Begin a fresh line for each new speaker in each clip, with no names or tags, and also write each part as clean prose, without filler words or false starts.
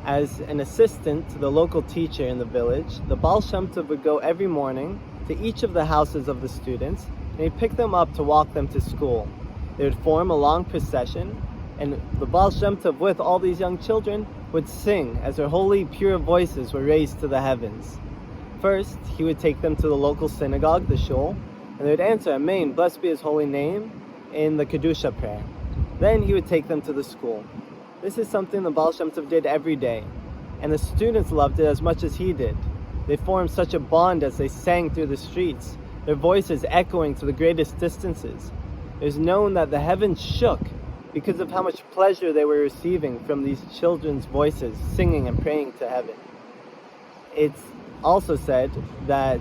As an assistant to the local teacher in the village, the Baal Shem Tov would go every morning to each of the houses of the students, and he'd pick them up to walk them to school. They would form a long procession, and the Baal Shem Tov, with all these young children, would sing as their holy, pure voices were raised to the heavens. First, he would take them to the local synagogue, the shul, and they would answer, Amen, blessed be his holy name, in the Kedusha prayer. Then he would take them to the school. This is something the Baal Shem Tov did every day, and the students loved it as much as he did. They formed such a bond as they sang through the streets, their voices echoing to the greatest distances. It was known that the heavens shook because of how much pleasure they were receiving from these children's voices singing and praying to heaven. It's also said that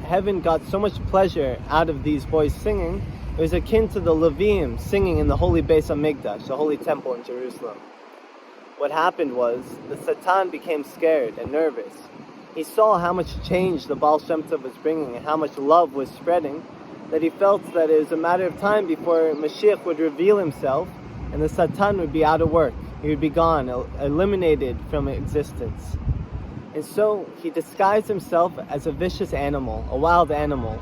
heaven got so much pleasure out of these boys singing, it was akin to the Levim singing in the holy Beis HaMikdash, the holy temple in Jerusalem. What happened was, the Satan became scared and nervous. He saw how much change the Baal Shem Tov was bringing and how much love was spreading, that he felt that it was a matter of time before Mashiach would reveal himself and the Satan would be out of work. He would be gone, eliminated from existence. And so he disguised himself as a vicious animal, a wild animal.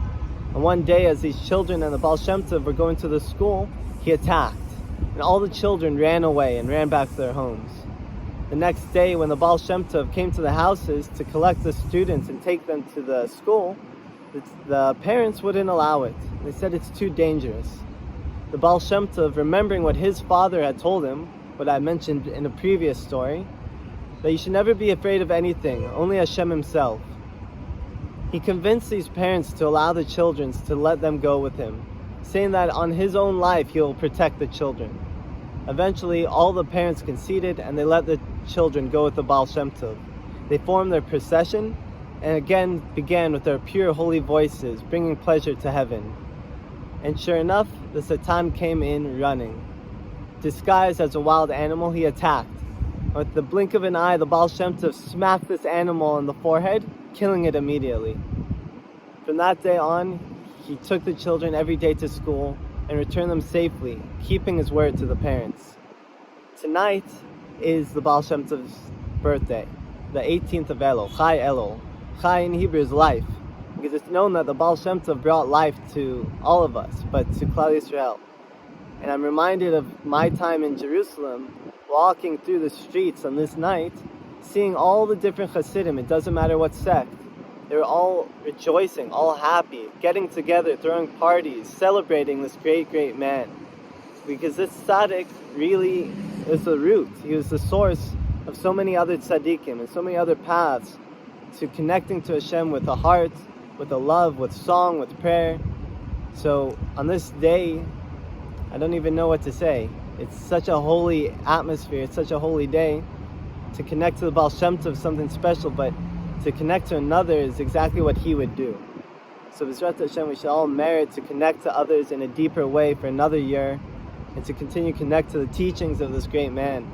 And one day, as these children and the Baal Shem Tov were going to the school, he attacked. And all the children ran away and ran back to their homes. The next day, when the Baal Shem Tov came to the houses to collect the students and take them to the school, the parents wouldn't allow it. They said it's too dangerous. The Baal Shem Tov, remembering what his father had told him, what I mentioned in a previous story, that you should never be afraid of anything, only Hashem himself. He convinced these parents to allow the children to let them go with him, saying that on his own life he will protect the children. Eventually, all the parents conceded and they let the children go with the Baal Shem Tov. They formed their procession and again began with their pure holy voices, bringing pleasure to heaven. And sure enough, the Satan came in running. Disguised as a wild animal, he attacked. With the blink of an eye, the Baal Shem Tov smacked this animal on the forehead, killing it immediately. From that day on, he took the children every day to school and returned them safely, keeping his word to the parents. Tonight is the Baal Shem Tov's birthday, the 18th of Elul, Chai Elul. Chai in Hebrew is life, because it's known that the Baal Shem Tov brought life to all of us, but to Klal Yisrael. And I'm reminded of my time in Jerusalem, walking through the streets on this night, seeing all the different Hasidim, it doesn't matter what sect, they were all rejoicing, all happy, getting together, throwing parties, celebrating this great, great man. Because this tzaddik really is the root. He was the source of so many other tzaddikim and so many other paths to connecting to Hashem with a heart, with a love, with song, with prayer. So on this day, I don't even know what to say. It's such a holy atmosphere, it's such a holy day. To connect to the Baal Shem Tov is something special, but to connect to another is exactly what he would do. So B'ezrat Hashem, we should all merit to connect to others in a deeper way for another year, and to continue to connect to the teachings of this great man.